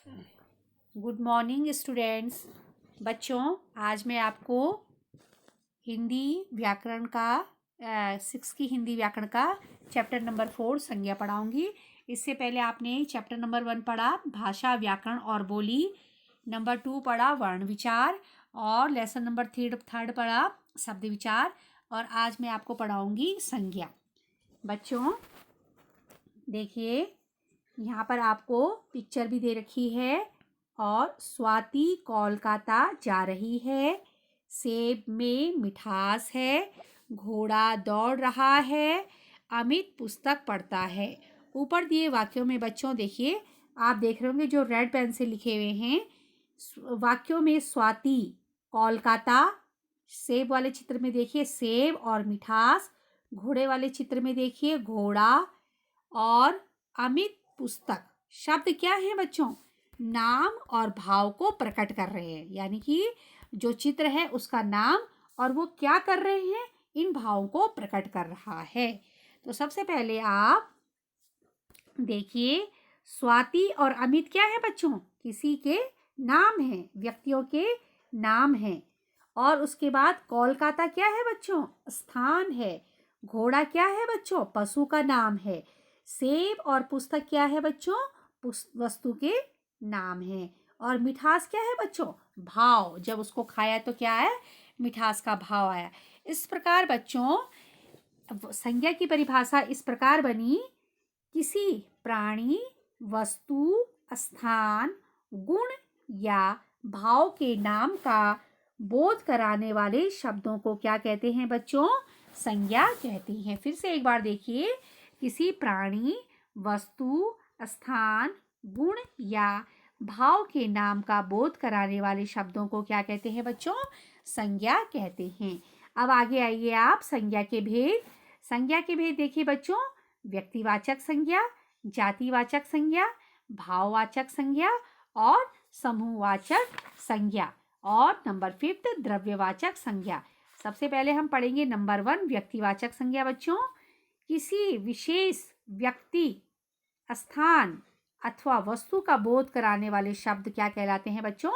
Good morning students. बच्चों, आज मैं आपको हिंदी व्याकरण का 6 की हिंदी व्याकरण का चैप्टर नंबर 4 संज्ञा पढ़ाऊंगी। इससे पहले आपने चैप्टर नंबर 1 पढ़ा भाषा, व्याकरण और बोली, नंबर 2 पढ़ा वर्ण विचार और लेसन नंबर थर्ड पढ़ा शब्द विचार। और आज मैं आपको पढ़ाऊंगी संज्ञा। बच्चों देखिए, यहाँ पर आपको पिक्चर भी दे रखी है। और स्वाति कोलकाता जा रही है, सेब में मिठास है, घोड़ा दौड़ रहा है, अमित पुस्तक पढ़ता है। ऊपर दिए वाक्यों में बच्चों देखिए, आप देख रहे होंगे जो रेड पेन से लिखे हुए हैं वाक्यों में स्वाति कोलकाता, सेब वाले चित्र में देखिए सेब और मिठास, घोड़े वाले चित्र में देखिए घोड़ा, और अमित पुस्तक शब्द क्या है बच्चों? नाम और भाव को प्रकट कर रहे हैं, यानी कि जो चित्र है उसका नाम और वो क्या कर रहे हैं, इन भावों को प्रकट कर रहा है। तो सबसे पहले आप देखिए, स्वाति और अमित क्या है बच्चों? किसी के नाम हैं, व्यक्तियों के नाम हैं। और उसके बाद कोलकाता क्या है बच्चों? स्थान है। घोड़ा क्या है बच्चों? पशु का नाम है। सेब और पुस्तक क्या है बच्चों? वस्तु के नाम है। और मिठास क्या है बच्चों? भाव, जब उसको खाया तो क्या है? मिठास का भाव आया। इस प्रकार बच्चों संज्ञा की परिभाषा इस प्रकार बनी, किसी प्राणी, वस्तु, स्थान, गुण या भाव के नाम का बोध कराने वाले शब्दों को क्या कहते हैं बच्चों? संज्ञा कहते हैं। फिर से एक बार देखिए, किसी प्राणी, वस्तु, स्थान, गुण या भाव के नाम का बोध कराने वाले शब्दों को क्या कहते हैं बच्चों? संज्ञा कहते हैं। अब आगे आइए आप संज्ञा के भेद। संज्ञा के भेद देखिए बच्चों, व्यक्तिवाचक संज्ञा, जातिवाचक संज्ञा, भाववाचक संज्ञा और समूहवाचक संज्ञा। और नंबर 5 द्रव्यवाचक संज्ञा। सबसे पहले हम पढ़ेंगे नंबर 1 व्यक्तिवाचक संज्ञा। बच्चों, किसी विशेष व्यक्ति, स्थान अथवा वस्तु का बोध कराने वाले शब्द क्या कहलाते हैं बच्चों?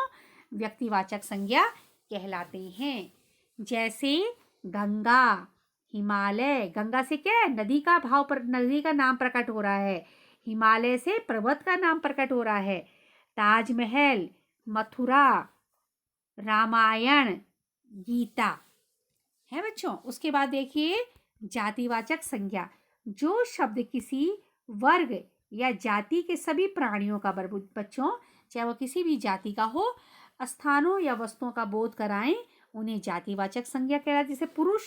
व्यक्तिवाचक संज्ञा कहलाते हैं। जैसे गंगा, हिमालय। गंगा से क्या है? नदी का भाव पर, नदी का नाम प्रकट हो रहा है। हिमालय से पर्वत का नाम प्रकट हो रहा है। ताजमहल, मथुरा, रामायण, गीता है बच्चों। उसके बाद देखिए जातिवाचक संज्ञा, जो शब्द किसी वर्ग या जाति के सभी प्राणियों का बच्चों, चाहे वो किसी भी जाति का हो, स्थानों या वस्तुओं का बोध कराएं, उन्हें जातिवाचक संज्ञा कहलाती है। जैसे पुरुष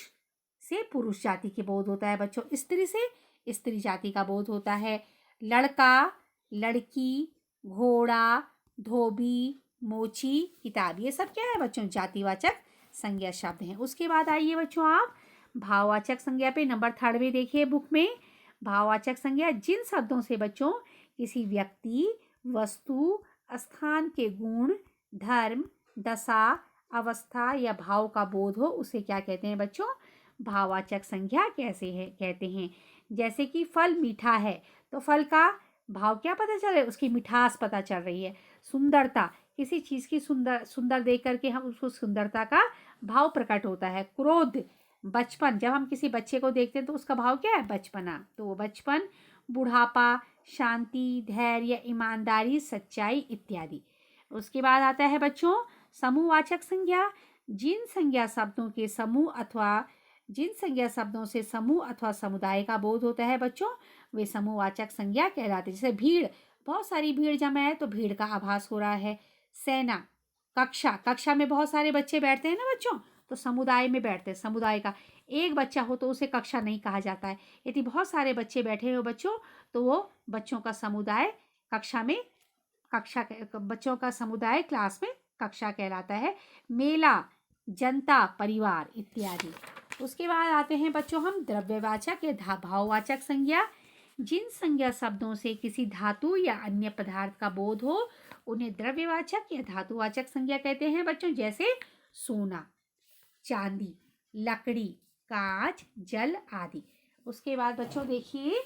से पुरुष जाति के बोध होता है बच्चों, स्त्री से स्त्री जाति का बोध होता है। लड़का, लड़की, घोड़ा, धोबी, मोची, किताब, ये सब क्या है बच्चों? जातिवाचक संज्ञा शब्द हैं। उसके बाद आइए बच्चों आप भाववाचक संज्ञा पे नंबर 3 में देखिए बुक में। भाववाचक संज्ञा जिन शब्दों से बच्चों किसी व्यक्ति, वस्तु, स्थान के गुण, धर्म, दशा, अवस्था या भाव का बोध हो, उसे क्या कहते हैं बच्चों? भाववाचक संज्ञा कैसे है कहते हैं। जैसे कि फल मीठा है, तो फल का भाव क्या पता चल रहा है? उसकी मिठास पता चल रही है। सुंदरता, किसी चीज की सुंदर देख करके हम उसको सुंदरता का भाव प्रकट होता है। क्रोध, बचपन, जब हम किसी बच्चे को देखते हैं तो उसका भाव क्या है? बचपना, तो वो बचपन। बुढ़ापा, शांति, धैर्य, ईमानदारी, सच्चाई इत्यादि। उसके बाद आता है बच्चों समूहवाचक संज्ञा, जिन संज्ञा शब्दों के समूह अथवा जिन संज्ञा शब्दों से समूह अथवा समुदाय का बोध होता है बच्चों, वे समूहवाचक संज्ञा कहलाते हैं। जैसे भीड़, बहुत सारी भीड़ जमा है तो भीड़ का आभास हो रहा है। सेना, कक्षा, कक्षा में बहुत सारे बच्चे बैठते हैं ना बच्चों, तो समुदाय में बैठते हैं। समुदाय का एक बच्चा हो तो उसे कक्षा नहीं कहा जाता है। यदि बहुत सारे बच्चे बैठे हो बच्चों, तो वो बच्चों का समुदाय कक्षा में, बच्चों का समुदाय क्लास में कक्षा कहलाता है। मेला, जनता, परिवार इत्यादि। उसके बाद आते हैं बच्चों हम द्रव्यवाचक या भाववाचक संज्ञा। जिन संज्ञा शब्दों से किसी धातु या अन्य पदार्थ का बोध हो, उन्हें द्रव्यवाचक या धातुवाचक संज्ञा कहते हैं बच्चों। जैसे सोना, चांदी, लकड़ी, कांच, जल आदि। उसके बाद बच्चों देखिए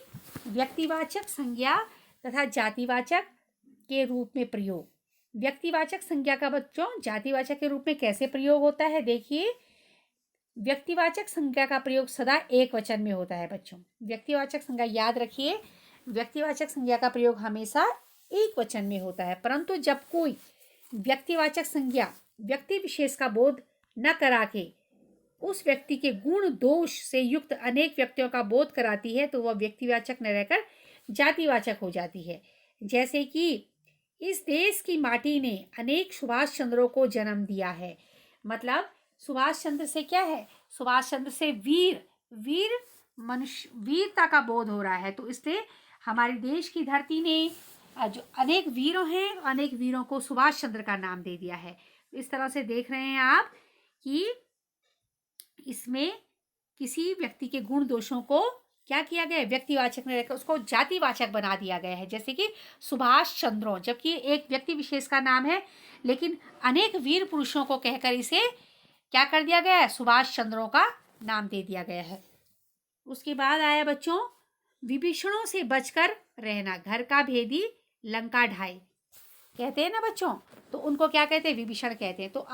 व्यक्तिवाचक संज्ञा तथा जातिवाचक के रूप में प्रयोग। व्यक्तिवाचक संज्ञा का बच्चों जातिवाचक के रूप में कैसे प्रयोग होता है? देखिए, व्यक्तिवाचक संज्ञा का प्रयोग सदा एक वचन में होता है बच्चों। व्यक्तिवाचक संज्ञा याद रखिए, व्यक्तिवाचक संज्ञा का प्रयोग हमेशा एक वचन में होता है, परंतु जब कोई व्यक्तिवाचक संज्ञा व्यक्ति विशेष का बोध न करा के उस व्यक्ति के गुण दोष से युक्त अनेक व्यक्तियों का बोध कराती है तो वह व्यक्तिवाचक न रहकर जातिवाचक हो जाती है। जैसे कि इस देश की माटी ने अनेक सुभाष चंद्रों को जन्म दिया है। मतलब सुभाष चंद्र से क्या है? सुभाष चंद्र से वीर मनुष्य वीरता का बोध हो रहा है, तो इसलिए हमारे देश की धरती ने जो अनेक वीरों हैं, अनेक वीरों को सुभाष चंद्र का नाम दे दिया है। इस तरह से देख रहे हैं आप कि इसमें किसी व्यक्ति के गुण दोषों को क्या किया गया है? व्यक्तिवाचक में रहकर उसको जातिवाचक बना दिया गया है। जैसे कि सुभाष चंद्रों, जबकि एक व्यक्ति विशेष का नाम है, लेकिन अनेक वीर पुरुषों को कहकर इसे क्या कर दिया गया है? सुभाष चंद्रों का नाम दे दिया गया है। उसके बाद आया बच्चों विभीषणों से बचकर रहना। घर का भेदी लंका ढाई कहते हैं ना बच्चों, तो उनको क्या कहते हैं? विभीषण कहते हैं। तो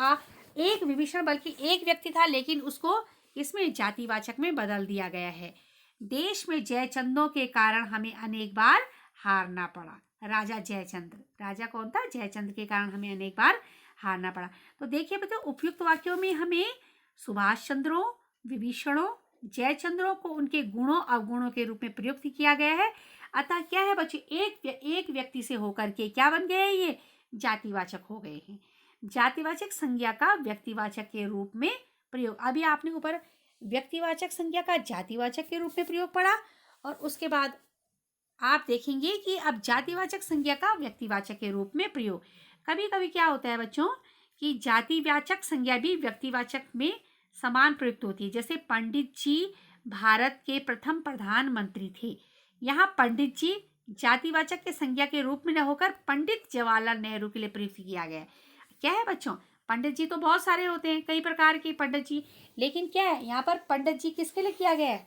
एक विभीषण बल्कि एक व्यक्ति था, लेकिन उसको इसमें जातिवाचक में बदल दिया गया है। देश में जयचंदों के कारण हमें अनेक बार हारना पड़ा। राजा जयचंद्र, राजा कौन था? जयचंद्र के कारण हमें अनेक बार हारना पड़ा। तो देखिए बच्चों, उपयुक्त वाक्यों में हमें सुभाष चंद्रों, विभीषणों, जयचंद्रों को उनके गुणों अवगुणों के रूप में प्रयुक्त किया गया है। अतः क्या है बच्चों, एक व्यक्ति से होकर के क्या बन गए? ये जातिवाचक हो गए हैं। जातिवाचक संज्ञा का व्यक्तिवाचक के रूप में प्रयोग। अभी आपने ऊपर व्यक्तिवाचक संज्ञा का जातिवाचक के रूप में प्रयोग पढ़ा, और उसके बाद आप देखेंगे कि अब जातिवाचक संज्ञा का व्यक्तिवाचक के रूप में प्रयोग। कभी कभी क्या होता है बच्चों कि जातिवाचक संज्ञा भी व्यक्तिवाचक में समान प्रयुक्त होती है। जैसे पंडित जी भारत के प्रथम प्रधानमंत्री थे। यहाँ पंडित जी जातिवाचक के संज्ञा के रूप में न होकर पंडित जवाहरलाल नेहरू के लिए प्रयुक्त किया गया है। क्या है बच्चों, पंडित जी तो बहुत सारे होते हैं, कई प्रकार के पंडित जी, लेकिन क्या है यहाँ पर पंडित जी किसके लिए किया गया है?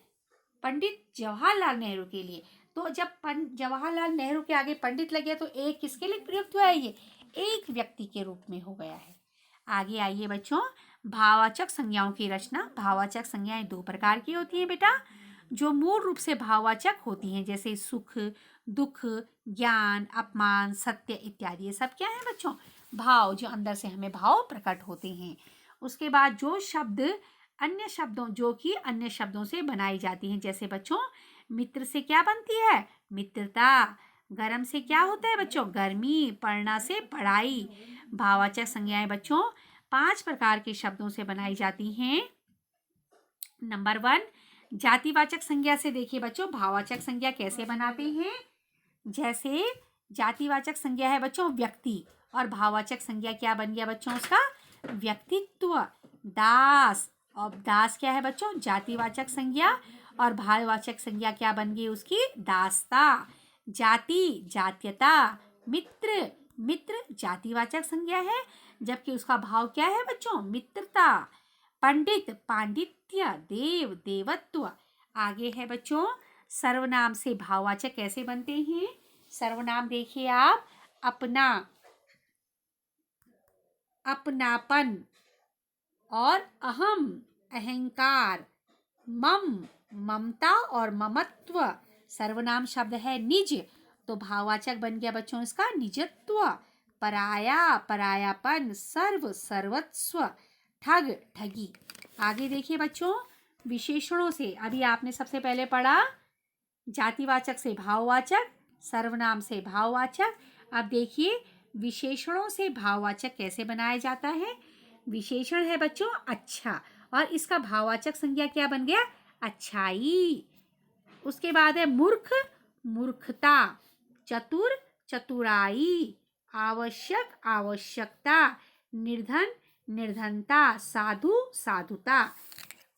पंडित जवाहरलाल नेहरू के लिए। तो जब जवाहरलाल नेहरू के आगे पंडित लगे तो एक किसके लिए प्रयुक्त हुआ है? ये एक व्यक्ति के रूप में हो गया है। आगे आइए बच्चों, भाववाचक संज्ञाओं की रचना। भाववाचक संज्ञाएं दो प्रकार की होती हैं बेटा, जो मूल रूप से भाववाचक होती हैं, जैसे सुख, दुख, ज्ञान, अपमान, सत्य इत्यादि। ये सब क्या है बच्चों? भाव, जो अंदर से हमें भाव प्रकट होते हैं। उसके बाद जो शब्द अन्य शब्दों जो कि अन्य शब्दों से बनाई जाती हैं, जैसे बच्चों मित्र से क्या बनती है? मित्रता। गर्म से क्या होता है बच्चों? गर्मी। पढ़ना से पढ़ाई। भाववाचक संज्ञाएं बच्चों 5 प्रकार के शब्दों से बनाई जाती हैं। नंबर 1, जातिवाचक संज्ञा से देखिए बच्चों भाववाचक संज्ञा कैसे बनाते हैं। जैसे जातिवाचक संज्ञा है बच्चों व्यक्ति, और भाववाचक संज्ञा क्या बन गया बच्चों? उसका व्यक्तित्व। दास, और दास क्या है बच्चों? जातिवाचक संज्ञा, और भाववाचक संज्ञा क्या बन गई उसकी? दासता। जाति, जात्यता। मित्र, मित्र जातिवाचक संज्ञा है, जबकि उसका भाव क्या है बच्चों? मित्रता। पंडित, पांडित्य। देव, देवत्व। आगे है बच्चों सर्वनाम से भाववाचक कैसे बनते हैं। सर्वनाम देखिए आप, अपना, अपनापन, और अहम, अहंकार, मम, ममता और ममत्व। सर्वनाम शब्द है निज, तो भाववाचक बन गया बच्चों इसका निजत्व। पराया, परायापन। सर्व, सर्वस्व। ठग, ठगी। आगे देखिए बच्चों विशेषणों से, अभी आपने सबसे पहले पढ़ा जातिवाचक से भाववाचक, सर्वनाम से भाववाचक। अब देखिए विशेषणों से भाववाचक कैसे बनाया जाता है। विशेषण है बच्चों अच्छा, और इसका भाववाचक संज्ञा क्या बन गया? अच्छाई। उसके बाद है मूर्ख, मूर्खता। चतुर, चतुराई। आवश्यक, आवश्यकता। निर्धन, निर्धनता। साधु, साधुता।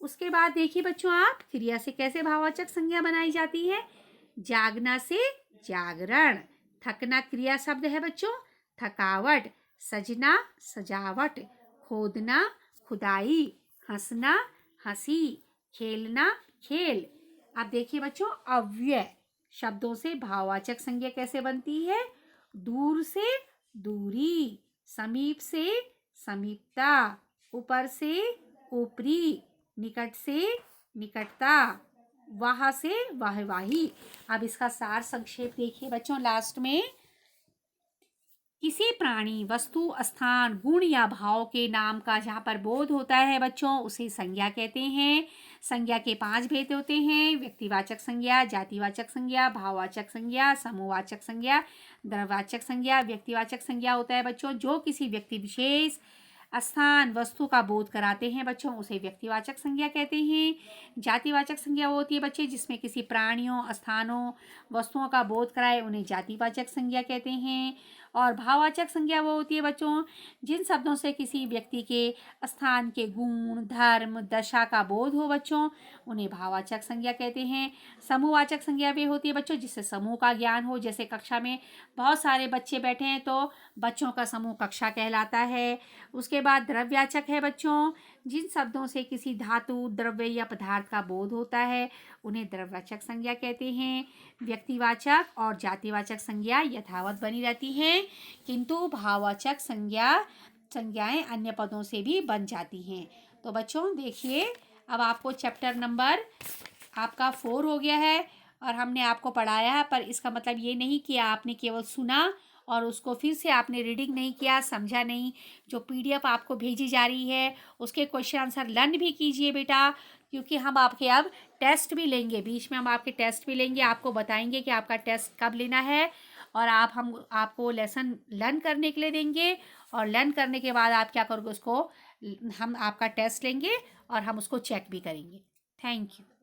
उसके बाद देखिए बच्चों आप क्रिया से कैसे भाववाचक संज्ञा बनाई जाती है। जागना से जागरण। थकना क्रिया शब्द है बच्चों थकावट। सजना, सजावट। खोदना, खुदाई। हंसना, हंसी। खेलना, खेल। अब देखिए बच्चों अव्यय शब्दों से भाववाचक संज्ञा कैसे बनती है। दूर से दूरी, समीप से समीपता, ऊपर से ऊपरी, निकट से निकटता, वाह से वाहवाही। अब इसका सार संक्षेप देखिए बच्चों लास्ट में। किसी प्राणी, वस्तु, स्थान, गुण या भाव के नाम का जहाँ पर बोध होता है बच्चों उसे संज्ञा कहते हैं। संज्ञा के 5 भेद होते हैं: व्यक्तिवाचक संज्ञा, जातिवाचक संज्ञा, भाववाचक संज्ञा, समूहवाचक संज्ञा, द्रव्यवाचक संज्ञा। व्यक्तिवाचक संज्ञा होता है बच्चों जो किसी व्यक्ति विशेष, स्थान, वस्तु का बोध कराते हैं बच्चों उसे व्यक्तिवाचक संज्ञा कहते हैं। जातिवाचक संज्ञा वो होती है बच्चे जिसमें किसी प्राणियों, स्थानों, वस्तुओं का बोध कराए उन्हें जातिवाचक संज्ञा कहते हैं। और भाववाचक संज्ञा वो होती है बच्चों जिन शब्दों से किसी व्यक्ति के, स्थान के गुण, धर्म, दशा का बोध हो बच्चों उन्हें भाववाचक संज्ञा कहते हैं। समूहवाचक संज्ञा भी होती है बच्चों जिससे समूह का ज्ञान हो, जैसे कक्षा में बहुत सारे बच्चे बैठे हैं तो बच्चों का समूह कक्षा कहलाता है। उसके बाद द्रव्यवाचक है बच्चों जिन शब्दों से किसी धातु, द्रव्य या पदार्थ का बोध होता है उन्हें द्रव्यवाचक संज्ञा कहते हैं। व्यक्तिवाचक और जातिवाचक संज्ञा यथावत बनी रहती हैं किंतु भाववाचक संज्ञाएं अन्य पदों से भी बन जाती हैं। तो बच्चों देखिए अब आपको चैप्टर नंबर आपका 4 हो गया है और हमने आपको पढ़ाया है, पर इसका मतलब ये नहीं कि आपने केवल सुना और उसको फिर से आपने रीडिंग नहीं किया, समझा नहीं। जो पीडीएफ आपको भेजी जा रही है उसके क्वेश्चन आंसर लर्न भी कीजिए बेटा, क्योंकि हम आपके अब टेस्ट भी लेंगे, बीच में हम आपके टेस्ट भी लेंगे, आपको बताएंगे कि आपका टेस्ट कब लेना है और हम आपको लेसन लर्न करने के लिए देंगे। और लर्न करने के बाद आप क्या करोगे उसको हम आपका टेस्ट लेंगे और हम उसको चेक भी करेंगे। Thank you.